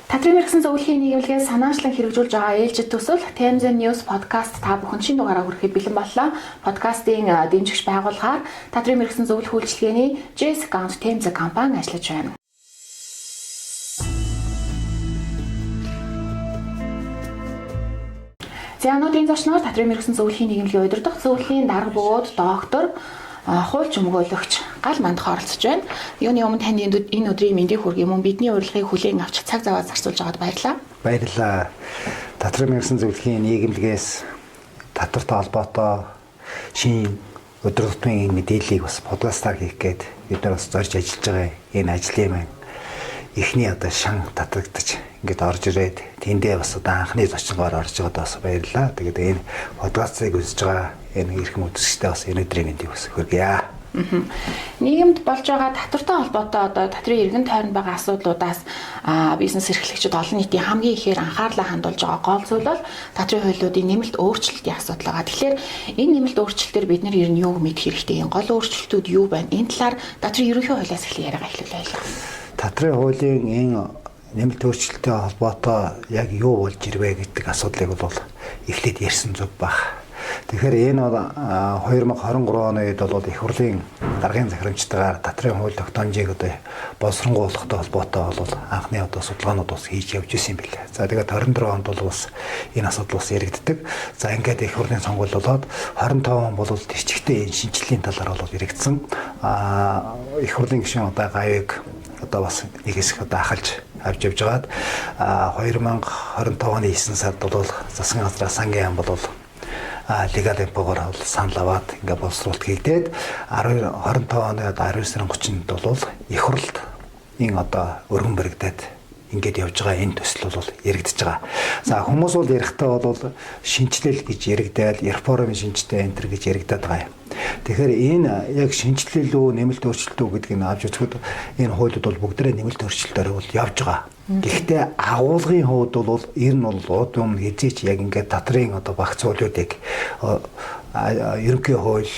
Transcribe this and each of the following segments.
Татрын мэргэсэн зөвлөхийн нийгэмлэгээс санаачлан хэрэгжүүлж байгаа ээлжид төсөл Thames News podcast та бүхэн шинэ дугаараа хүрэхэд бэлэн боллоо. Подкастын дэмжигч байгууллагаар Татрын мэргэсэн зөвлөх үйлчилгээний Jess Account Thames компани ажиллаж байна. За өнөөдрийн зочноор Татрын мэргэсэн зөвлөхийн нийгэмлэгийн удирдах зөвлөлийн дарга бөгөөд доктор хуульч өмгөөлөгч гал мандах оролцож байна. Юуны өмнө танд энэ өдрийн мэндийг хүргэе мөн бидний урилгыг хүлээн авч цаг зав зарцуулж байгаад баярлалаа. Баярлалаа. Татрын мэргэсэн зөвлөхийн нийгэмлэгээс татвартай холбоотой шинэ өдөр тутмын мэдээллийг бас подкастаар хийх гээд бид нар бас зорж ажиллаж байгаа энэ ажлын маань эхний шан татагдаж ингээд орж ирээд тэндээ бас анхны зочноор орж байгаад бас баярлалаа. Тэгээд энэ подкастыг үзэж байгаа энэ эрхэм үзэгчдээ бас энэ өдрийн мэндийг бас хүргье. Нийгэмд болж байгаа татвартай холбоотой татрын эргэн тойронд байгаа асуудлуудаас бизнес эрхлэгчид олон нийтийн хамгийн ихээр анхаарлаа хандуулж байгаа гол зүйл бол татрын хуулиудын нэмэлт өөрчлөлтийн асуудал байгаа. Тэгэхээр энэ нэмэлт өөрчлөлтөөр бид нар ер нь юу мэдэх хэрэгтэй? Энэ гол өөрчлөлтүүд юу байна? Энэ талаар татрын ерөнхий хуулиас эхлэх яриагаа эхлүүлээ. Татрын хуулийн энэ нэмэлт өөрчлөлттэй холбоотой яг юу болж ирвэ гэдэг асуудлыг бол эхлээд ярьсан зүг баг. Тэгэхээр энэ бол 2023 оны үед бол их хурлын даргын захирамжтайгаар татрын хууль тогтоомжийг боловсронгуулахтай холбоотой бол анхны судалгаанууд бас хийж явж исэн юм билээ. За тэгээд 24 онд бол бас энэ асуудал бас яригддаг. За ингээд их хурлын сонгуул болоод 25 он бол тэрчигтэй энэ шинжилгээний талаар бол яригдсан. Их хурлын гишүүн гавийг бас нэг хэсэг ахалж авч явж байгаад 2025 оны 9 сард бол засгийн газраа сангийн ам бол легал эмпогоор санал аваад ингээ боловсруулалт хийгдээд 25 оны 12 сарын 30-нд бол их хурлд энэ өргөн баригдаад ингээд явж байгаа энэ төсөл бол яригдж байгаа. За хүмүүс бол ярихдаа бол шинжилэл гэж яригдаад реформын шинжтэй энтер гэж яригдаад байгаа юм. Тэгэхээр энэ яг шинжилэл үү нэмэлт өөрчлөлт үү гэдгийг авч үзэхэд энэ хуулиуд бол бүгдээ нэмэлт өөрчлөлтөөр бол явж байгаа. Гэхдээ агуулгын хувьд бол ер нь бол ууд юм хизээч яг ингээд татрын багц хуулиудыг ерөнхий хууль,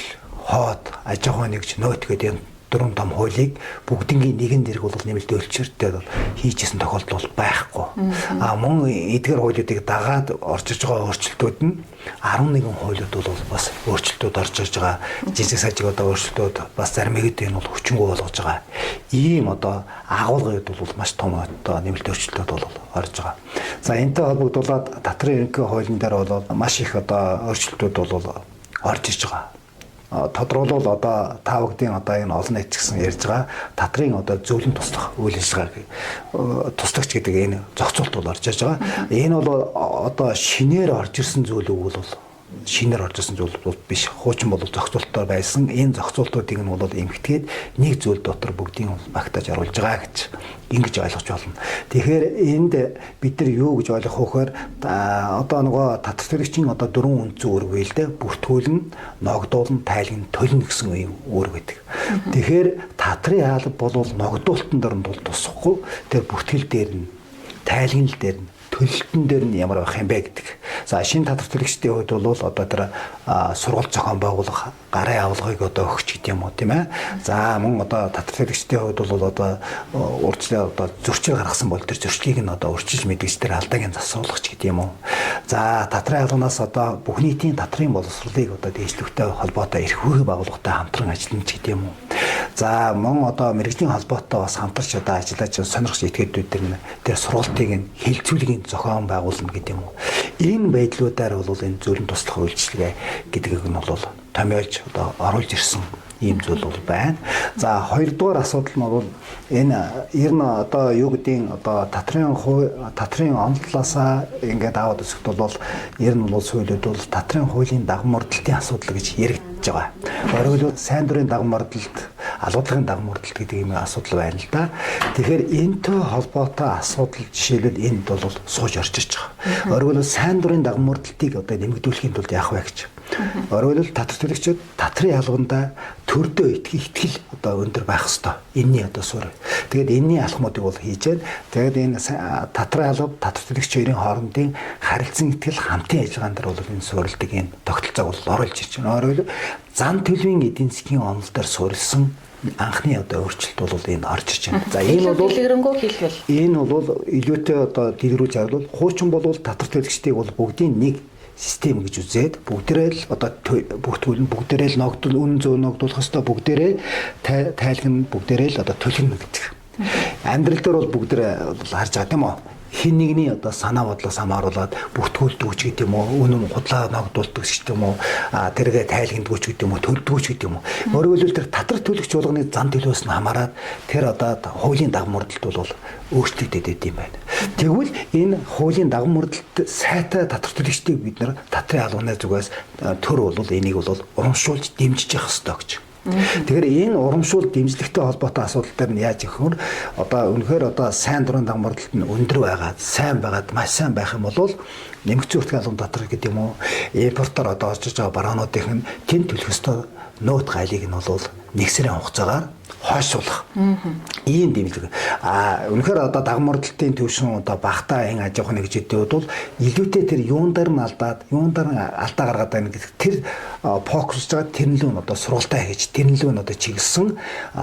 хоод, аж ахуйн нэгж нөт гэдэг энэ дөрвөн том хуулийг бүгднгийн нэгэн дэрэг бол нэмэлт өөрчлөлтөөр хийжсэн тохиолдол байхгүй. Мөн эдгээр хуулиудыг дагаад орж иж байгаа өөрчлөлтүүд нь 11 хуулиуд бол бас өөрчлөлтүүд орж ирж байгаа. Жижиг сажиг өөрчлөлтүүд бас зарим нэг нь бол хүчингү болгож байгаа. Ийм агуулгын үед бол маш том нэмэлт өөрчлөлтүүд бол орж байгаа. За энэтэй холбогдуулаад татрын ерөнхий хуулийн дээр бол маш их өөрчлөлтүүд бол орж ирж байгаа. Тодорхойлбол та бүгдийн энэ олон нийт гэсэн ярьж байгаа татрын зөвлөн туслах үйл ажиллагааг туслагч гэдэг энэ зохицуулт бол орж иж байгаа. Энэ бол шинээр орж ирсэн зүйл үг бол шинээр орж ирсэн зүйл бол биш. Хуучин бол зохицуултаар байсан. Энэ зохицуултуудыг нь бол эмхтгээд нэг зүйл дотор бүгдийг багтааж оруулж байгаа гэж ингэж ойлгож байна. Тэгэхээр энд бид нар юу гэж ойлгох вөхөр нөгөө татвар төлөгчийн дөрвөн үндсэн үүрэг байл дээ. Бүртгүүлнэ, ногдуулна, тайлгна, төлнө гэсэн үе үүрэг байдаг. Тэгэхээр татрын хаалга бол ногдуулалтан дээр нь тусахгүй. Тэр бүртгэл дээр нь, тайлгнал дээр нь, төлөлтөн дээр нь ямар байх юм бэ гэдэг. За шинэ татвар төлөгчдийн хувьд бол тэр сургалт зохион байгуулах гарын авалгыг өгч гэдэг юм уу тийм ээ. За мөн татвар төлөгчдийн хувьд бол урьдчилан зөрчил гаргасан бол тэр зөрчлийг нь урьдчилж мэдгэж тэр алдааг нь засуулах ч гэдэг юм уу. За татрын алганаас бүх нийтийн татрын боловсролыг дээшлэхтэй холбоотой эрх үүрэг байгууллагатай хамтран ажиллана ч гэдэг юм уу. За мөн мэргэжлийн холбоотой бас хамтарч ажиллаж сонирхож этгээдүүд тэр сургалтыг нь хилцүүлгийн зохион байгуулна гэдэг юм уу. Энэ байдлуудаар бол энэ зөвлөн туслах үйлчилгээ гэдгийг нь бол томьёолж оруулж ирсэн ийм зүйл бол байна. За хоёрдугаар асуудал нь бол энэ ер нь юу гэдгийг татрын онолтлоосаа ингээд аваад үзэхэд бол ер нь бол сүүлүүд бол татрын хуулийн дагмардалтын асуудал гэж яригдж байгаа. Өөрөөр сайн дурын дагмардалт, алгадлагын дагмардалт гэдэг юм асуудал байна л да. Тэгэхээр энэтэй холбоотой асуудал жишээлбэл энд бол сууж орж ирж байгаа. Өөрөөр сайн дурын дагмардалтыг нэмэгдүүлэхийн тулд яах вэ гэж. Өөрөөр татвар төлөгчид татрын алгандаа төрдөө итгэл өндөр байх ёстой. Энэний суурь. Тэгээд энэний алхмуудыг бол хийж байна. Тэгээд энэ татрын алга, татвар төлөгч хоёрын хоорондын харилцан итгэл хамтын ажиллагаан дээр бол энэ суурилдаг энэ тогтолцоог бол оруулж ирж байна. Өөрөөр зан төлөвийн эдийн засгийн онол дээр суурилсан анхны одоо өөрчлөлт бол энэ орж ирж байна. За энэ бол дэлгэрэнгүй хэлбэл энэ бол илүүтэй одоо дэлгэрүүлж харвал хуучин бол татвар төлөгчдийг бол бүгдийн нэг систем гэж үзээд бүгдээрээ л одоо бүгдээрээ л ногдол үнэн зөв ногдуулах хэвээр бүгдээрээ тайлгна бүгдээрээ л одоо төлгөнө гэдэг. Амьдрал дээр бол бүгдээрээ харж байгаа тийм үү? Хин нэгний одоо санаа бодлоос хамааруулаад бүртгүүлдэг ч гэдэг юм уу, үнэн худлаа ногдуулдаг ч гэдэг юм уу, тэргээ тайлгнадаг ч гэдэг юм уу, төлдөг ч гэдэг юм уу. Өөрөөр хэлбэл тэр татвар төлөгч болгоны зан төлөөс нь хамаарат тэр одоо хуулийн дагуу мөрдөлт бол өөрчлөгдөд идэм байна. Тэгвэл энэ хуулийн дагуу мөрдөлт сайтай татвар төлөгчдийг бид нар татрын албаны зүгээс төр бол энийг бол урамшуулж дэмжиж явах ёстой гэж. Тэгэхээр энэ урамшуул дэмжлэгтэй холбоотой асуудал дээр нь яаж ихэнхээр одоо үнэхээр одоо сайн дурын дагмарлалт нь өндөр байгаад сайн байгаад маш сайн байх юм бол нэмэгдсэн үртгийн албан татвар гэдэг юм уу импортоор одоо орж иж байгаа бараануудын тэн төлөх ёстой нөт гайлыг нь бол нэг сарын хугацаагаар хойшуулах. Ийм дэмжлэг. Үнэхээр одоо дагмарлалтын төвшин одоо багтаа ин аж ахуйн нэгжтэй бол илүүтэй тэр юундаар нь алдаад алдаа гаргаад байна гэдэг тэр фокусж байгаа тэрнлүү нь одоо сургалтаа хийж тэрнлүү нь одоо чиглэсэн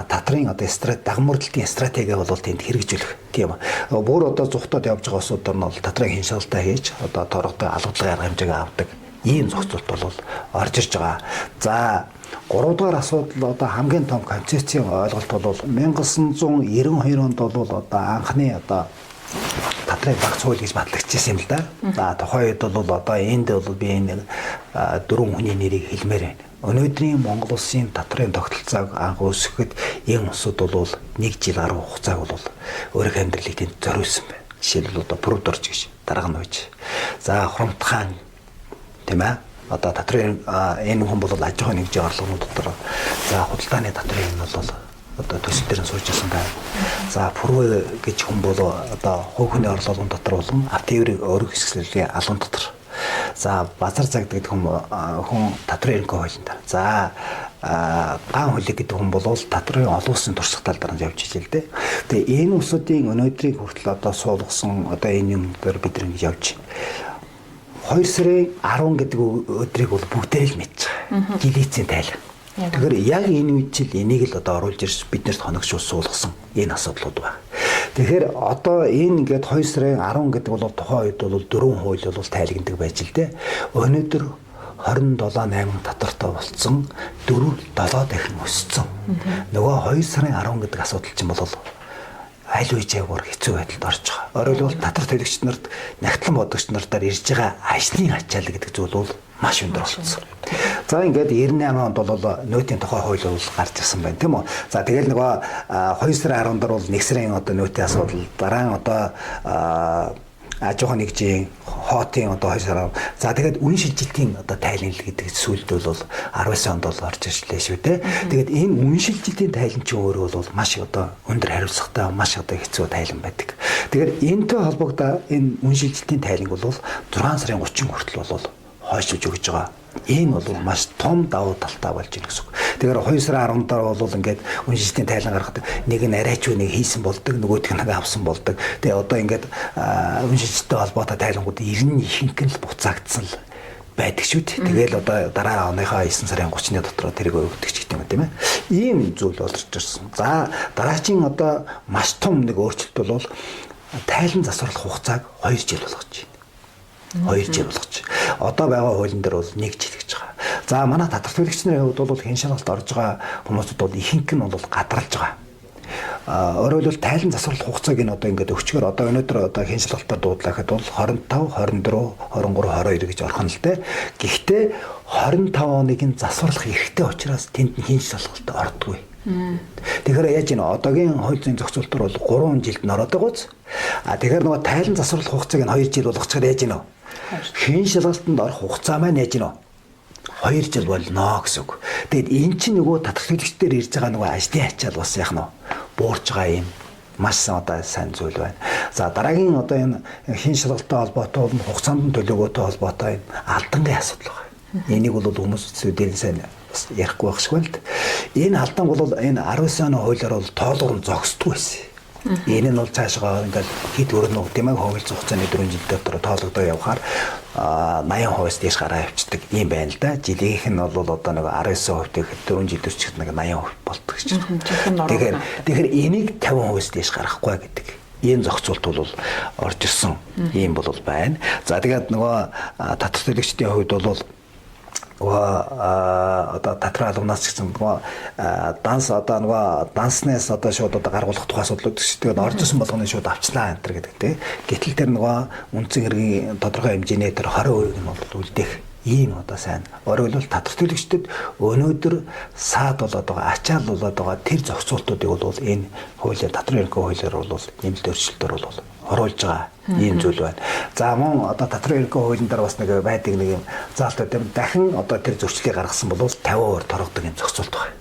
татрын одоо дагмарлалтын стратеги бол тэнд хэрэгжүүлэх тийм. Бүр одоо зүхтад явж байгаа усуудаар нь бол татрын хин шалалтаа хийж одоо торготой алгадлагын арга хэмжээг авдаг. Ийм зохицуулт бол орж ирж байгаа. За 3 дугаар асуудал одоо хамгийн том концепцийн ойлголт бол 1992 онд бол одоо анхны одоо татрын багц хууль гэж батлагдчихсан юм л да. За тухайн үед бол одоо энд бол би энэ 4 хүний нэрийг хэлмээр байна. Өнөөдрийн Монгол улсын татрын тогтолцоог анх үүсгэхэд энэ усуд бол 1 жил гаруй хугацааг бол өөрийнхөө амьдралыг тэнд зориулсан байна. Жишээлбэл одоо Прудорж гэж дарга нь үйж. За Хурамтхан тийм ээ. Одоо татрын энэ хүн бол аж ахуйн нэгжийн орлогын дотор за худалдааны татрын нь бол одоо төсөл дээр нь сууж байсан байна. За Пүрвэ гэж хүн бол одоо хувийн орлогын дотор болон автоэврийн өргөх хэсгийн албан дотор. За базар цаг гэдэг хүн татрын эрхөө хуулинд. За ган хөлөг гэдэг хүн бол татрын олон улсын туршлага тал дараа нь явж ижил дээ. Тэгээ энэ улсуудын өнөөдрийг хүртэл одоо суулгасан одоо энэ юм дээр бид нэг явж 2 сарын 10 гэдэг өдрийг бол бүгдээ л мэдж байгаа. Жилийн тайлбар. Тэгэхээр яг энэ үед жил энийг л одоо оруулж ирж биднэрт хоногшуул суулгасан энэ асуудлууд байна. Тэгэхээр одоо энэ ингээд 2 сарын 10 гэдэг бол тухайн үед бол 4 хууль бол тайлгнадаг байж л дээ. Өнөөдөр 27-8 татвартай болцсон 4-7 дахин өссөн. Нөгөө 2 сарын 10 гэдэг асуудал чинь бол аль үеийгээр хэцүү байдалд орж байгаа. Өөрөөр хэлбэл татвар төлөгчид нарт нягтлан бодогч нартаар ирж байгаа ажлын ачаалал гэдэг зүйл бол маш өндөр болсон. За ингээд 98 онд бол нөөтийн тухай хууль бол гарч ирсэн байна тийм үү. За тэгэл нөгөө 2 сарын 10 дараа бол 1 сарын одоо нөөтийн асуудал дараа нь одоо аж ахуйн нэгжийн хоотын одоо 2 сар. За тэгээд үн шилжилтийн одоо тайлбар гэдэг сүлд бол 19 онд бол орж ирлээ шүү дээ. Тэгээд энэ үн шилжилтийн тайлбар чинь өөрөө бол маш одоо өндөр хариуцлагатай маш одоо хэцүү тайлбар байдаг. Тэгэхээр энэтэй холбогдоо энэ үн шилжилтийн тайлбар бол 6 сарын 30 хүртэл бол хойшиж өгж байгаа. Энэ бол маш том давуу талтай болж байна гэсэн үг. Тэгэхээр 2 сарын 10 дараа бол ингээд үншилтийн тайлан гаргахад нэг нь арайч үнийг хийсэн болдог, нөгөөх нь авсан болдог. Тэгээ одоо ингээд үншилттэй холбоотой тайлангууд 90 ихэнх нь л буцаагдсан л байдаг шүү дээ. Тэгээл одоо дараа оныхоо 9 сарын 30-ны дотор тэрийг өгдөг ч гэдэг юм тийм ээ. Ийм зүйл болж ирсэн. За дараагийн одоо маш том нэг өөрчлөлт бол тайлан засварлах хугацааг 2 жил болгож байна. 2 жил болгож. Одоо байгаа хуулийн дээр бол 1 жил гэж байгаа. За манай татвар төлөгч нарын хувьд бол хин шалгалт орж байгаа хүмүүсд бол ихэнх нь бол гадралж байгаа. Өөрөөр хэлбэл тайлан засварлах хугацааг нь одоо ингээд өчгөр одоо өнөөдөр одоо хин шалгалтаар дуудлаахад бол 25, 24, 23, 22 гэж орхон л дээ. Гэхдээ 25 оныг нь засварлах эрхтэй учраас тэнд хин шалгалт ордоггүй. Тэгэхээр яаж ийм одоогийн хууль зүйн зохицуултаар бол 3 жилд нь ороод байгаа үз. Тэгэхээр нөгөө тайлан засварлах хугацааг нь 2 жил болгочиход яаж ийм хин шалгалтанд орох хугацаа маань яаж ийм 2 жил болно гэсэн үг. Тэгэд эн чинь нөгөө татвар төлөгчдөр ирж байгаа нөгөө ажлын ачаал бас яах нь буурж байгаа юм. Маш одоо сайн зүйл байна. За дараагийн одоо энэ хин шалгалттай холбоотой хугацаанд төлөвөөтэй холбоотой алдангийн асуудал байна. Энийг бол хүмүүс дээр сайн ярихгүй байх шиг байна л да. Энэ алдан бол энэ 19 оны хуулиар бол тоолгор зогсдог байсан. Энэ нь бол цаашгаа ингээд хэд өрнө тийм ээ хууль хугацааны 4 жил дотор тоологдоо явхаар 80% дээш гараа явцдаг юм байна л да. Жилийнх нь бол одоо нэг 19% гэхэд 4 жил өсчихөд нэг 80% болдог гэж байна. Тэгэхээр энийг 50% дээш гаргахгүй гэдэг ийм зохицуулт бол орж ирсэн юм бол байна. За тэгээд нөгөө татвар төлөгчдийн хувьд бол одоо татвар албанаас ч гэсэн данс одоо нөгөө данснаас одоо шууд одоо гаргуулах тухай асуудлууд гэж тэгээд орж ирсэн болгоны шууд авчлаа энэ гэдэг тий. Гэтэл тэр нөгөө үндсэн хэргийн тодорхой хэмжээний тэр 20% нь бол үлдээх ийм одоо сайн. Өөрөөр хэлбэл татвар төлөгчдөд өнөөдөр саад болоод байгаа, ачаал болоод байгаа тэр зохицуултуудыг бол энэ хуулиар татвар ерөнхий хуулиар бол нэмэлт өөрчлөлтөөр бол оруулж байгаа ийм зүйл байна. За мөн одоо татвар ерөнхий хуулийн дараа бас нэг байдаг нэг юм заалтууд юм. Дахин одоо тэр зөрчлийг гаргасан бол 50% торгодог юм зохицуулт байна.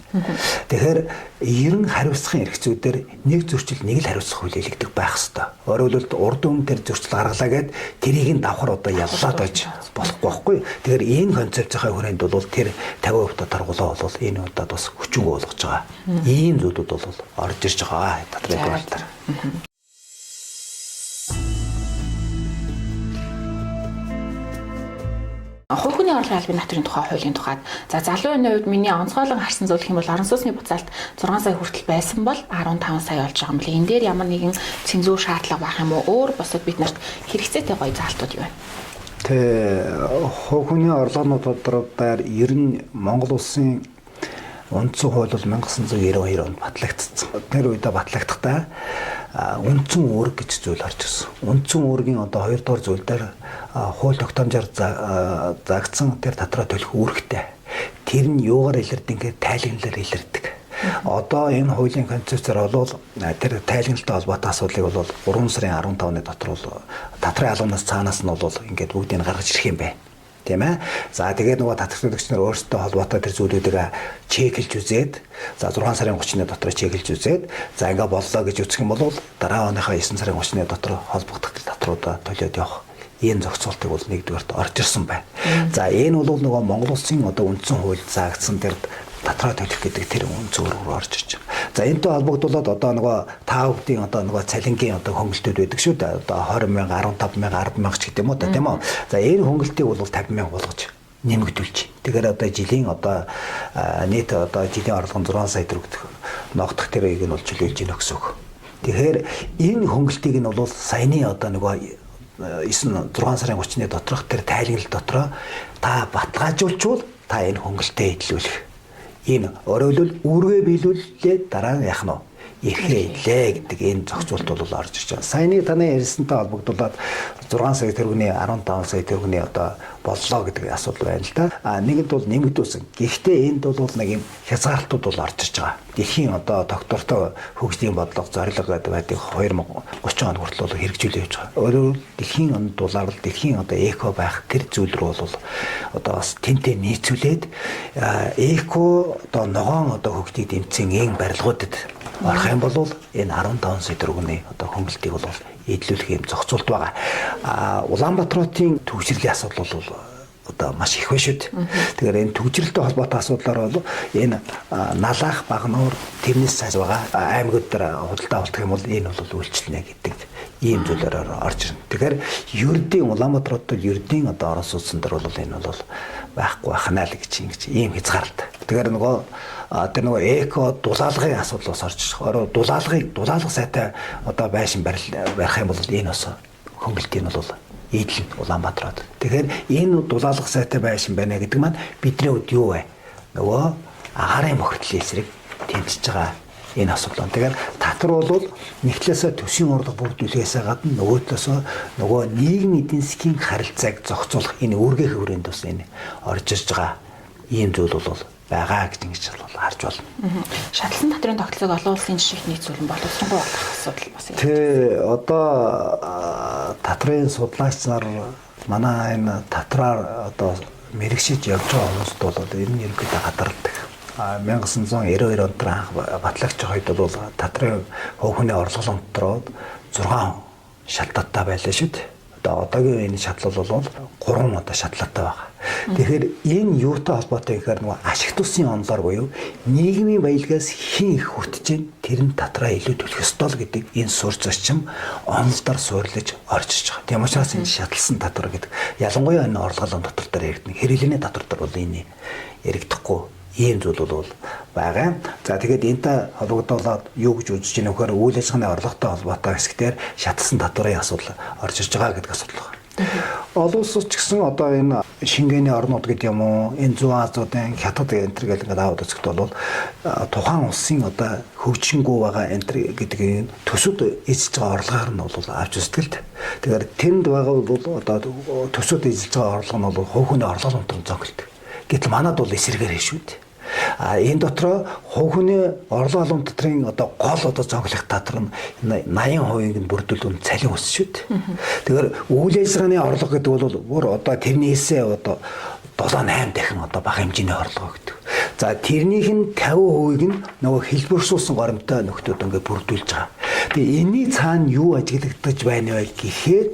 Тэгэхээр ерөн хариуцлагын эрхцүүдээр нэг зөрчил нэг л хариуцлах хууль илэгдэх байх хэвээр. Өөрөөр хэлбэл урд өмнө тэр зөрчил гаргалаа гэд тэрийг нь давхар одоо яллаад байж болохгүй байхгүй. Тэгэхээр энэ концепцийн хүрээнд бол тэр 50% торгуулаа бол энэ удаад бас хүчнэг болгож байгаа. Ийм зүйлүүд бол орж ирж байгаа татварын хуулиар. Хувь хүний орлогын албаны натрын тухай хуулийн тухайд за залуучуудын хувьд миний онцгойлон харсан зүйл хэм бол орон сууцны буцаалт 6 сая хүртэл байсан бол 15 сая болж байгаа юм байна. Энэ дээр ямар нэгэн цензур шаардлага байх юм уу? Өөр бусад бид нарт хэрэгцээтэй гоё заалтууд юу вэ? Хувь хүний орлогын тодорхойлолтоор ер нь Монгол улсын үндсэн хууль бол 1992 онд батлагдсан. Тэр үедээ батлагдахдаа үндсэн үүрэг гэж зүйл орж ирсэн. Үндсэн үүргийн одоо 2 дугаар зүйл дээр хууль тогтоомжоор заагдсан тэр татраа төлөх үүрэгтэй. Тэр нь юугаар илэрдэг гэхээр тайлагналаар илэрдэг. Одоо энэ хуулийн концепцээр бол тэр тайлагналтай холбоотой асуудлыг бол 3 сарын 15-ны дотор бол татрын албанаас цаанаас нь бол ингээд бүгдийг гаргаж ирэх юм байна. Тийм ээ. За тэгээд нөгөө татвар төлөгч нар өөрсдөө холбоотой тэр зүйлүүдийг чеклж үзээд за 6 сарын 30-ны дотор чеклж үзээд за ингээ боллоо гэж үзэх юм бол дараа оныхоо 9 сарын 30-ны дотор холбогдох татруудаа төлөөд явах. Ийм зохицуултыг бол нэгдүгээрт орж ирсэн байна. За энэ бол нөгөө Монгол улсын одоо үндсэн хууль заагдсан тэр татраа төлөх гэдэг тэр үндсэн үүргээр орж ирж байгаа. За энэтэй холбогдуулаад одоо нөгөө та бүдгийн одоо нөгөө цалингийн одоо хөнгөлтүүд байдаг шүү дээ. Одоо 20,000, 15,000, 10,000 ч гэдэг юм уу та тийм үү. За энэ хөнгөлтийг бол 50,000 болгож нэмэгдүүлж. Тэгэхээр одоо жилийн одоо нийт одоо жилийн орлого 6 сая төгрөг ногдох тэрийг нь бол чөлөөлж ийнө гэсэн үг. Тэгэхээр энэ хөнгөлтийг нь бол саяны одоо нөгөө 6 сарын 30-ны доторх тэр тайлагнал дотроо та баталгаажуулчвал та энэ хөнгөлтөө эдлүүлэх. Энэ өөрөөр хэлбэл үүргээ биелүүлээд дараа нь яах нь ирэхээ гэдэг энэ зохицуулт бол орж ирж байгаа. Саяны таны ярьсантай холбогдуулаад 6 сая төгрөгийн 15 сая төгрөгийн одоо боллоо гэдэг асуудал байна л да. Нэгэнд бол нэмэгдүүлсэн. Гэхдээ энд бол нэг юм хязгаартууд бол орж ирж байгаа. Дэлхийн одоо доктортой хөгжлийн бодлого зорилго гэдэг байдгийг 2030 он хүртэл бол хэрэгжүүлж явж байгаа. Өөрөөр дэлхийн дулаар дэлхийн одоо эко байх тэр зүйл рүү бол одоо бас тэнтэй нийцүүлээд эко одоо ногоон одоо хөгжлийг дэмжсэн эн барилгуудад орох юм бол энэ 15 сая төгрөгийн одоо хөнгөлтийг бол эдлүүлэх юм зохицуулт байгаа. Улаанбаатарын төвшрлийн асуудал бол одоо маш их байна шүү дээ. Тэгэхээр энэ төвжирэлтэй холбоотой асуудлаар бол энэ налаах багнуур тэрнээс цааш байгаа аймагуд дээр худалдаа авалт юм бол энэ бол үйлчлэнэ гэдэг ийм зүйлээр орж ирнэ. Тэгэхээр ердийн Улаанбаатарт ердийн одоо орон сууцсан дээр бол энэ бол байхгүй байхнаа л гэж ингэж ийм хязгаарлалт. Тэгэхээр нөгөө тэр нөгөө эко дулаалгын асуудал бас орж ирэх. Дулаалга сайтай одоо байшин барих юм бол энэ бас хөнгөлтийн бол ийдэл Улаанбаатарт. Тэгэхээр энэ дулаалга сайтай байшин байна гэдэг маань бидний хувьд юу вэ? Нөгөө агарын мөхөртлийн эсрэг тэмцэж байгаа энэ асуудал. Тэгэхээр татвар бол нэг талаасаа төсвийн орлого бүрдүүлэхээс гадна нөгөө талаасаа нөгөө нийгмийн эдийн засгийн харилцааг зохицуулах энэ үүргийн хүрээнд бас энэ орж ирж байгаа ийм зүйл бол байгаа гэж ингэж харж байна. Шатлсан татрын тогтолцоог олон улсын жишээт нийцүүлэн боловсронгуй болох асуудал бас. Тэ одоо татрын судлаач нар манай энэ татраар одоо мэрэгшиж явж байгаа хүмүүст бол энэ нь ерөнхийдөө гадардаг. 1992 онд анх батлагч хойд бол татрын хувь хүний орлогын дотроо 6 шалтгаантай байлаа шүү дээ. одоогийн энэ шатлал бол 3 одоо шатлалтай байгаа. Тэгэхээр энэ юутай холбоотой гэхээр нөгөө ашигт усын онлоор буюу нийгмийн баялгаас хэн их хүртэж чинь тэр нь татраа илүү төлөх ёстой л гэдэг энэ суурь зарчим онолдоор суурлаж орчиж байгаа. Тийм учраас энэ шатлсан татвар гэдэг ялангуяа энэ орлогын татвар дээр яригдана. Хэрэглээний татвар дээр бол энэ яригдахгүй ийм зүйл бол байгаа. За тэгээд энэтэй холбогдуулаад юу гэж үзэж байна вэ гэхээр үйл ажиллагааны орлоготой холбоотой хэсгээр шатлсан татварын асуудал орж ирж байгаа гэдэг асуудал байна. Олон улсууд ч гэсэн одоо энэ шингээний орнууд гэдэг юм уу, энэ зүүн Азиудын хятад энэ төр гэдэг ингээд аваад үзэхэд бол тухайн улсын одоо хөгжингүү байгаа энэ төр гэдэг энэ төсөд эзэлж байгаа орлогоор нь бол авч үздэг л дээ. Тэгэхээр тэнд байгаа бол одоо төсөд эзэлж байгаа орлого нь бол хувь хүний орлогын унтран зогсолдог. Гэтэл манад бол эсрэгээр шүү дээ. Энэ дотроо хувь хүний орлого албан татрын одоо гол одоо зонхлох татвар нь 80%-ийг нь бүрдүүлэн цалин өссөн шүү дээ. Тэгэхээр үйл ажиллагааны орлого гэдэг бол бүр одоо тэрнээсээ одоо 7-8 дахин одоо бага хэмжээний орлого гэдэг. За тэрнийх нь 50%-ийг нь нөгөө хэлбэршүүлсэн горимтой нөхдүүд ингээд бүрдүүлж байгаа. Тэгээ энэний цаана юу ажиглагдаж байна вэ гэхээр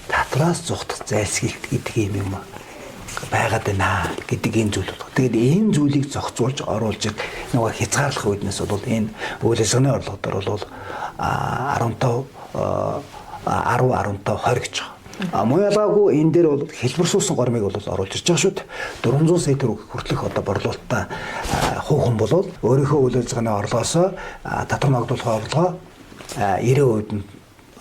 татвараас зугтах зайлсхийгт гэдэг юм байгаад байна гэдэг энэ зүйл бол. Тэгээд энэ зүйлийг зохицуулж оруулж нөгөө хязгаарлах үднэс бол энэ үйл ажиллагааны орлого дээр бол 10-15 20 гэж байгаа. Мөн ялгаагүй энэ дээр бол хэлбэршүүлсэн гормыг бол оруулж ирж байгаа шүү дээ. 400 сая төгрөг хүртэлх одоо борлуулалттай хувь хүн бол өөрийнхөө үйл ажиллагааны орлогоос татвар ногдуулах орлогоо 90% нь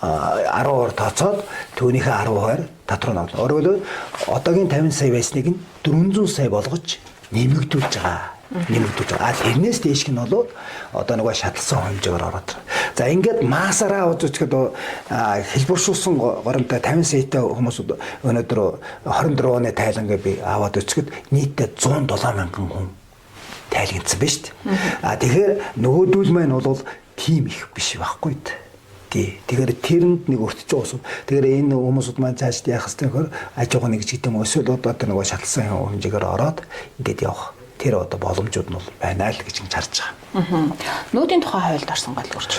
10% тооцоод түүнийхээ 10%-аар татвар ногдол. Өөрөөр одоогийн 50 сая байсныг нь 400 сая болгож нэмэгдүүлж байгаа. Тэрнээс дээшг нь бол одоо нөгөө шатлсан хэмжээгээр ороод байна. За ингээд маасаараа үзэхэд хэлбэршүүлсэн горимтой 50 саятай хүмүүс өнөөдөр 24 оны тайлангаа би аваад үзэхэд нийтдээ 107 мянган хүн тайлгдсан байна шүү дээ. Тэгэхээр нөгөөдүүл маань бол тийм их биш байхгүй дээ. Тэгэхээр тэрэнд нэг өртөж байгаа ус. Тэгэхээр энэ хүмүүсүүд маань цаашд яах вэ гэхээр аж ахуйн нэг гэдэг юм эсвэл одоо нөгөө шатлсан хэмжээгээр ороод ингээд явах. Тэр одоо боломжууд нь бол байна л гэж харж байгаа. Нүүдийн тухай хуульд орсон гол үрж.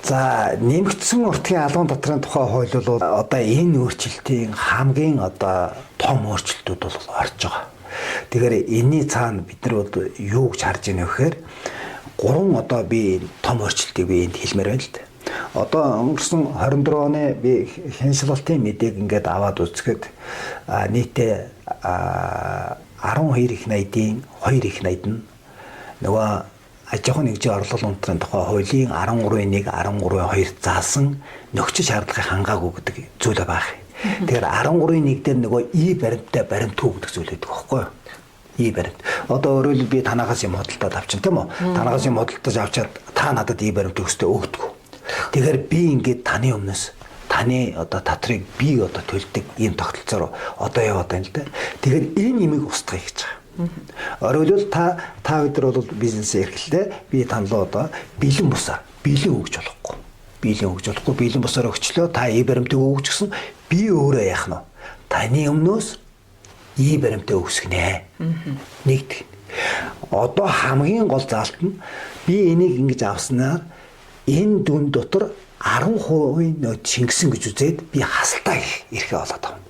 За нэмэгдсэн уртгийн албан татрын тухай хууль бол одоо энэ өөрчлөлтийн хамгийн одоо том өөрчлөлтүүд бол орж байгаа. Тэгэхээр энэний цаана бид нар бол юу гэж харж байна вэ гэхээр 3 одоо би том өөрчлөлтийг би энд хэлмээр байна л дээ. Одоо өнгөрсөн 24 оны би хяншилалтын мэдээг ингээд аваад үзэхэд нийтээ 12 их найдын 2 их найд нь нөгөө аж ахуйн нэгжийн орлогын унтрын тухай хуулийн 13-1 13-2 заасан нөхцөл шаардлагыг хангаагүй гэдэг зүйл байгаа. Тэгэхээр 13-1 дээр нөгөө баримттай баримтгүй гэдэг зүйл байдаг байхгүй юу? Баримт. Одоо өөрөөр би танаагаас юм худалдаад авчин тийм үү? Танаагаас юм худалдаж авчаад та надад баримт өгсдөө өгдөг. Тэгэхээр би ингээд таны өмнөөс таны одоо татрыг би одоо төлдөг ийм тогтолцоор одоо яваад байна л да. Тэгэхээр энэ нэмийг устгая гэж байгаа. Өөрөөр та өдөр бол бизнесээ эрхлэлээ би танлаа одоо бэлэн бусаар бэлэн өгч болохгүй. Бэлэн бусаар өгчлөө та баримтыг өгч гисэн би өөрөө яах нь вэ? Таны өмнөөс баримтаа өгсгнэ. Нэгт. Одоо хамгийн гол заалт нь би энийг ингэж авснаар энэ дүн дотор 10% нөт шингэсэн гэж үзээд би хасалтаа ирэхээ болоод байна.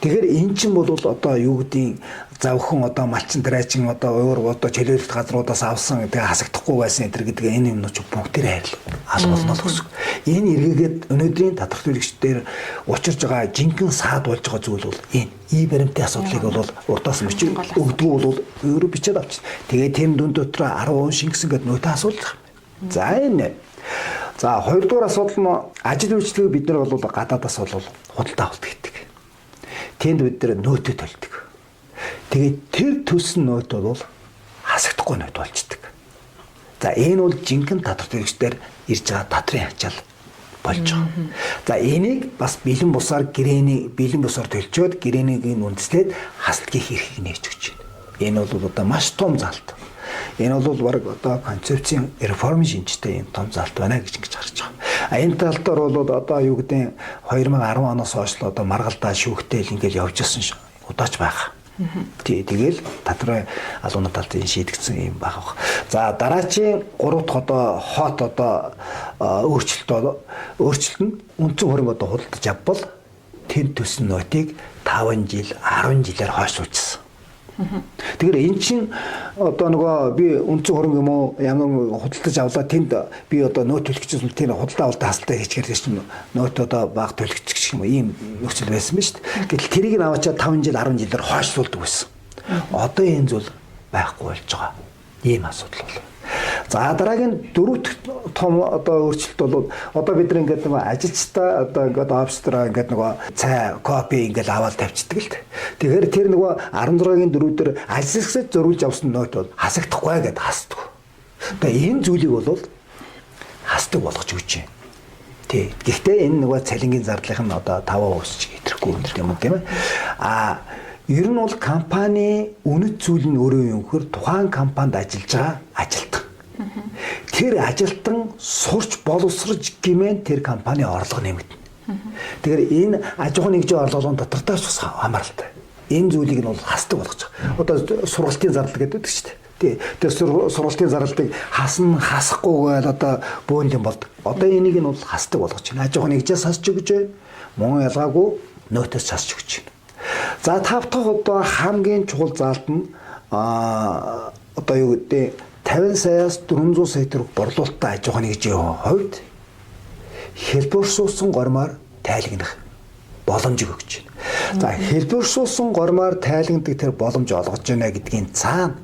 Тэгэхээр эн чинь бол одоо юу гэдгийг завхан одоо малчин тариачин одоо өөр одоо чөлөөлөлт газруудаас авсан тэгээ хасагдахгүй байсан энэ гэдэг энэ юмнууд бүгдээр албалнаа л гэсэн. Энэ эргээгээд өнөөдрийн татвар төлөгчдээр учирж байгаа жинхэнэ саад болж байгаа зүйл бол энэ баримтын асуудлыг бол урдаас нь бичиг өгдөг бол өөрөө бичээд авчих. Тэгээ тэр дүн дотор 10% шингэсэн гэдэг нөтэ асуудал. За энэ. За хоёрдугаар асуудал нь ажил үйлчлэгийг бид нар бол гадаадаас бол худалдаа авалт гэдэг. Тэнд бид нар нөөтө төлдөг. Тэгээд тэр төлсөн нөөт бол хасагдахгүй нөөт болчдөг. За энэ бол жинхэнэ татвар төлөгчдөр ирж байгаа татрын ачаал болж байгаа. За энийг бас бэлэн бусаар төлчөөд гэрээнийг үндэслээд хасалт хийх эрхийг нээж өгч байна. Энэ бол одоо маш том залт. Энэ бол баг одоо концепцийн реформ шинжтэй юм том залт байна гэж харж байгаа. Энэ тал дээр бол одоо юу гэдэг 2010 оноос хойш одоо маргалдаа шүүхтэл ингээл явж ирсэн удаач байгаа. Тэгэл татрын алуунад талын шийдэгдсэн юм байгаа. За дараачийн 3 дахь одоо хот одоо өөрчлөлт нь үндсэн хөрөнгө одоо худалдаж авбал тэр төсөн нотыг 5 жил 10 жилээр хойшлуулчихсан. Тэгэхээр эн чинь одоо нөгөө би үнцэн хөрөнгө юм уу ямар худалдаж авлаа тэнд би одоо нөт төлөгчсөн тийм худалдаа авалтаа хасалтай хийчихэр чинь нөт одоо баг төлөгч гэх юм ийм нөхцөл байсан ба шүү дээ. Гэтэл тэрийг аваачаад 5 жил 10 жилээр хойшлуулдаг байсан. Одоо энэ зүйл байхгүй болж байгаа. Ийм асуудал бол. За дараагийн дөрөвт том одоо өөрчлөлт бол одоо бид нар ингээд нөгөө ажилчтай одоо ингээд офстраа ингээд нөгөө цай копи ингээд аваад тавьчихдаг л дээ. Тэгэхээр тэр нөгөө 16-гийн дөрөвдөр ажиллагчид зөрүүлж авсан нот бол хасагдахгүй гэдээ хасдаг. Тэгээ энэ зүйлийг бол хасдаг болгож өгч байна. Тий. Гэхдээ энэ нөгөө цалингийн зардлынх нь одоо 5% ч хэтрэхгүй юм тийм ээ. Ер нь бол компани үнэт зүйл нь өөрөө юм хөр тухайн компанид ажиллаж байгаа ажилтан. Тэр ажилтан сурч боловсрож гэмээр тэр компани орлого нэмэгдэнэ. Тэгэхээр энэ аж ахуйн нэгжийн орлогын дотортойч бас хамааралтай. Энэ зүйлийг нь бол хасдаг болгож байгаа. Одоо сургалтын зардал гэдэг шүү дээ. Тий. Тэр сургалтын зардалыг хасахгүйгээр одоо бөөнд юм болдог. Одоо энийг нь бол хасдаг болгож байна. Аж ахуйн нэгжээс хасч өгч байна. Мөн ялгаагүй нөөтөөс хасч өгч байна. За тавтах одоо хамгийн чухал заалт нь одоо юу гэдэг 50 саяас 400 сая төгрөг борлуулалттай аж ахуйн нэгжийн хувьд хэлбэршүүлсэн гормоор тайлгнах боломжийг өгч байна. За хэлбэршүүлсэн гормоор тайлгнадаг тэр боломж олгож байна гэдгийн цаана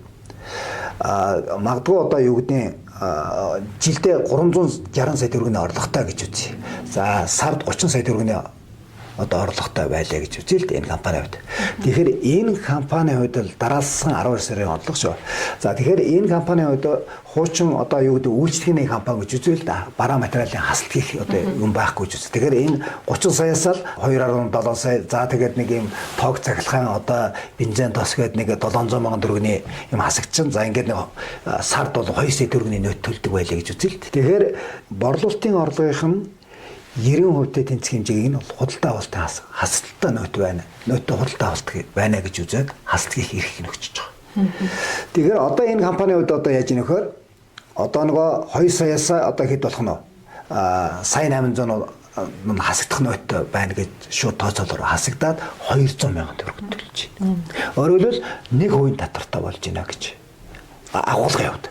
магадгүй одоо юу гэдэг жилдээ 360 сая төгрөгийн орлоготой гэж үзье. За сард 30 сая төгрөгийн одоо орлоготой байлаа гэж үзэл энэ компани хувьд. Тэгэхээр энэ компани хувьд дараалсан 12 сарын орлого шүү. За тэгэхээр энэ компани хувьд хуучин одоо юу гэдэг үйлчлэгний компани гэж үзвэл бараа материалын хасалт хийх одоо юм байхгүй гэж үзэл. Тэгэхээр энэ 30 саяас л 2.7 сая за тэгээд нэг юм тог цахилгаан одоо бензин тос гээд нэг 700 мянган төгрөгийн юм хасагдсан. За ингээд нэг сард бол 2 сая төгрөгийн нөт төлдөг байлаа гэж үзэл. Тэгэхээр борлуулалтын орлогынх нь 90% тэнцэх хэмжээг нь худалдаа авалтын хасалттай нөт байна. Нөттэй худалдаа авалт байна гэж үзээд хасалтыг эрхийг нь өгчөж байгаа. Тэгэхээр одоо энэ компани хувьд одоо яаж ийм нөхөр одоо нөгөө 2 саяас одоо хэд болох нь сая 800 нь хасагдах нөттэй байна гэж шууд тооцоолоор хасагдаад 200 мянган төгрөг төлж байна. Өөрөөр хэлбэл 1% татвартай болж байна гэж агуулгын хувьд.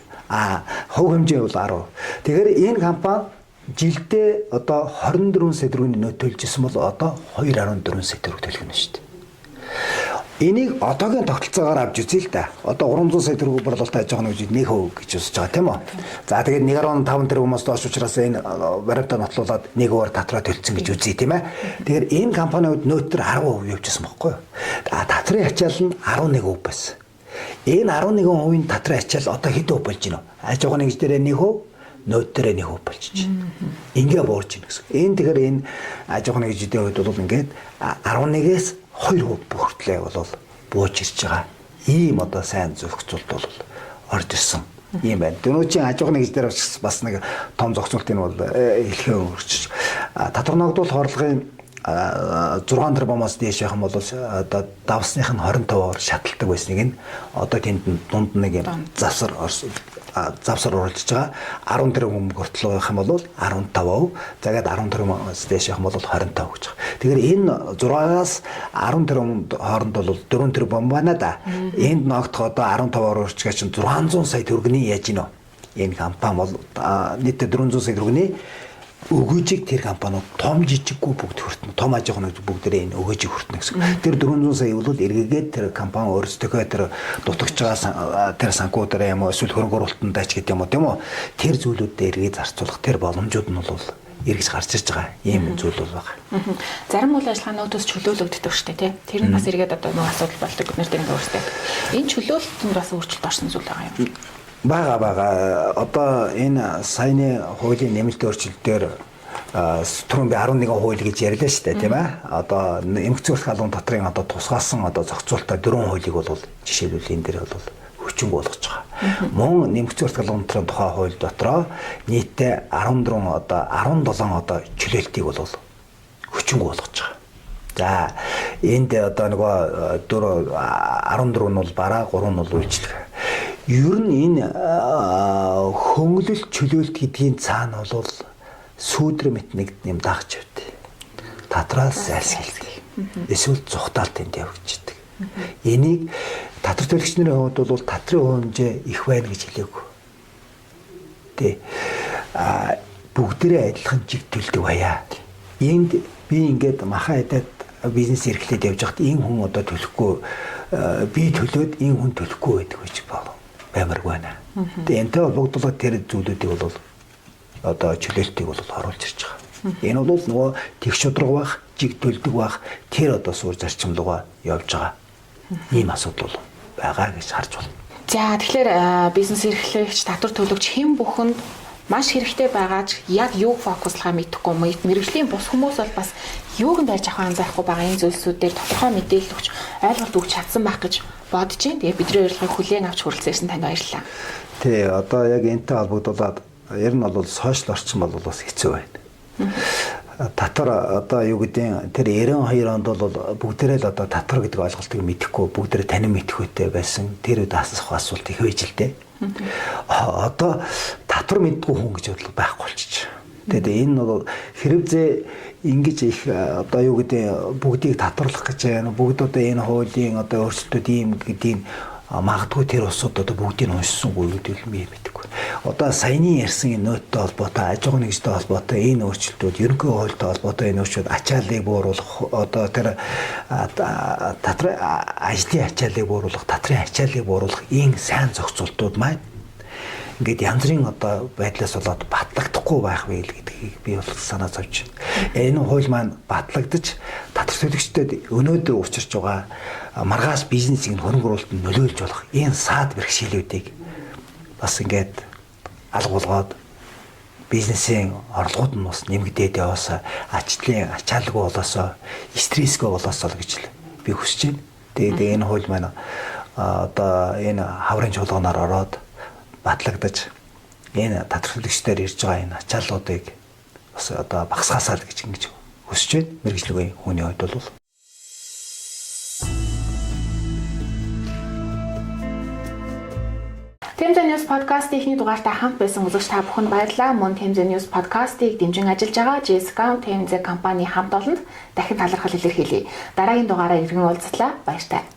Хөв хэмжээ бол 10. Тэгэхээр энэ компани жилдээ одоо 24 сая төгрөгийн нөт төлжсэн бол одоо 2.4 сая төгрөг төлөх нь шүү дээ. Энийг одоогийн тогтолцоогоор авч үзье л да. Одоо 300 сая төгрөг борлуулалт аж ахуйн нэгж 1% гэж үзэж байгаа тийм үү. За тэгээд 1.5 тэрбумаас доош учраас энэ баримтаа нотлуулад 1% татраа төлцсөн гэж үзье тийм ээ. Тэгэхээр энэ компаниуд нөтөр 10% явжсэн байхгүй юу? Татрын ачаал нь 11% байсан. Энэ 11%-ийн татрын ачаал одоо хэд хувь болж байна вэ? Аж ахуйн нэгж дээр 1%, нөт дээр 1% болчих. Ингээ буурч ийн гэсэн. Энэ тэгэхээр энэ аж ахуйн нэгжийн хувьд бол ингээд 11-ээс 2% бүртлээ бол бууж ирж байгаа. Ийм одоо сайн зохицуулт бол орж ирсэн. Ийм байна. Дөрөвчийн аж ахуйн нэгж дээр бас нэг том зохицуултын бол хэлхээ өөрчилж. Татвар ногдуулалт хорлогын 6 тэрбумаас дээш явах юм бол одоо давсных нь 25% шаталдаг байсныг нь одоо тэнд дунд нэг юм завсар оруулж байгаа 10 тэрбум хүртэл байх юм бол 15%, загаад 10 тэрбумаас дээш явах юм бол 25% гэж байгаа. Тэгэхээр энэ 6-аас 10 тэрбум хооронд бол 4 тэрбум байна да. Энд ногдох одоо 15%-аар урьдчилгаа чинь 600 сая төгрөгийн яаж гинөө. Энэ компани бол нийт 400 сая төгрөгийн өгөөжийг тэр компаниуд том жижиггүй бүгд хүртэнэ. Том аж ахуйн бүгдээ энэ өгөөжийг хүртэнэ гэсэн. Тэр 400 сая бол эргээгээд тэр компани өөрсдөө тэр дутагч байгаа тэр санхүү дээр юм уу эсвэл хөрөнгө оруулалтанд дач гэдэг юм уу тийм үү? Тэр зүйлүүдэд эргээ зарцуулах тэр боломжууд нь бол эргэж гарч ирж байгаа ийм зүйл бол байгаа. Зарим үйл ажиллагааны нөөцөөс чөлөөлөгддөг шүү дээ, тий. Тэр нь бас эргээд одоо нэг асуудал болдог бид нар тэр ингээ өөрсдөө. Энэ чөлөөлөлтөнд бас өөрчлөлт орсон зүйл байгаа юм. Бага. Одоо энэ саяны хуулийн нэмэлт өөрчлөлтөөр түрүүн би 11 хууль гэж ярьлаа шүү дээ, тийм ээ. Одоо эмгцүүлэх албан дотрын одоо тусгаасан одоо зохицуулалтаа 4 хуулийг бол жишээлбэл энэ дээр бол хүчинг болгож байгаа. Мөн эмгцүүлэх албан дотрын тухай хууль дотроо нийтдээ 14 одоо 17 одоо чөлөөлтийг бол хүчинг болгож байгаа. За энд одоо нөгөө 14 нь бол бараа, 3 нь бол үйлчлэг. Ер нь энэ хөнгөлөлт чөлөөлт гэдгийн цаана бол сүйдэр мэт нэг юм дагч явд. Татраас зайлсхийдэг. Эсвэл зүхтаал тэнд явагдчихдаг. Энийг татвар төлөгч нарын хувьд бол татрын хэмжээ их байна гэж хэлээгүй. Тэ бүгдээрээ адилхан жиг төлдөг байя. Энд би ингээд махан хадаад бизнес эрхлээд явж байхад энэ хүн одоо төлөхгүй би төлөөд энэ хүн төлөхгүй байдаг гэж баймарг байна. Тэгээ энтэй холбогдлоо тэр зүйлүүдийг бол одоо чөлөөлтийг бол оруулж ирж байгаа. Энэ бол нөгөө тэг шудраг байх, жиг төлдөг байх тэр одоо суур зарчим руугаа явж байгаа. Ийм асуудал бол байгаа гэж харж байна. За тэгэхээр бизнес эрхлэгч, татвар төлөгч хэн бүхэнд маш хэрэгтэй байгаач яг юуг фокуслахаа мэдэхгүй мэргэжлийн бус хүмүүс бол бас юуг нь барьж авах анзаарахгүй байгаа энэ зүйлсүүдээр тодорхой мэдээлэл өгч ойлголт өгч чадсан байх гэж бодож байна. Тэгээ бидний урилгыг хүлээн авч хүрэлцээсэн танд баярлалаа. Тий, одоо яг энэтэй холбогдуулаад ер нь бол сошиал орчин бол бас хэцүү байна. Татвар одоо юу гэдэг тэр 92 онд бол бүгдээрээ л одоо татвар гэдэг ойлголтыг мэдэхгүй бүгдээрээ танин мэдхүйтэй байсан. Тэр үед асуух асуулт их байж л дээ. Одоо татвар мэдгүй хүн гэж бодлого байхгүй болчих. Тэгээд энэ бол хэрэгцээ ингэж их одоо юу гэдэг бүгдийг татварлах гэж байна. Бүгд одоо энэ хуулийн одоо өөрчлөлтүүд ийм гэдгийг магадгүй тэр усууд одоо бүгдийг уншсангүй гэдэг юм мэдээгүй. Одоо саяны ярьсан энэ нөттэй холбоотой, аж ахуйн нэгжтэй холбоотой энэ өөрчлөлтүүд ерөнхий хуультай холбоотой энэ өөрчлөлт ачааллыг бууруулах одоо тэр татрын ажлын ачааллыг бууруулах, татрын ачааллыг бууруулах энэ сайн зохицуултууд маань ингээд янз бүрийн одоо байдлаас болоод батлагдахгүй байх вэ гэдгийг би бол санаа зовж байна. Энэ хууль маань батлагдаж татвар төлөгчдөд өнөөдөр учирч байгаа маргааш бизнесийг хөрөнгө оруулалтанд нөлөөлж болох энэ саад бэрхшээлүүдийг бас ингээд алга болгоод бизнесийн орлогууд нь бас нэмэгдээд яваасаа ажлын ачааллгүй болоосоо стрессгүй болоосоо гэж би хүсэж байна. Тэгээд энэ хууль маань одоо энэ хаврын чуулганаар ороод батлагдаж энэ татвар төлөгчдөөр ирж байгаа энэ ачааллуудыг бас одоо багасгаасаа л гэж ингэж хүсэж байна. Мэргэжлийн хүний хувьд бол TMZ News podcast-ийн эхний дугаартай хамт байсан үзэгч та бүхэнд баярлалаа. Мөн TMZ News podcast-ыг дэмжин ажиллаж байгаа JSCOM TMZ компани хамт олонд дахин талархал илэрхийлье. Дараагийн дугаараар иргэн уулзлаа. Баяртай.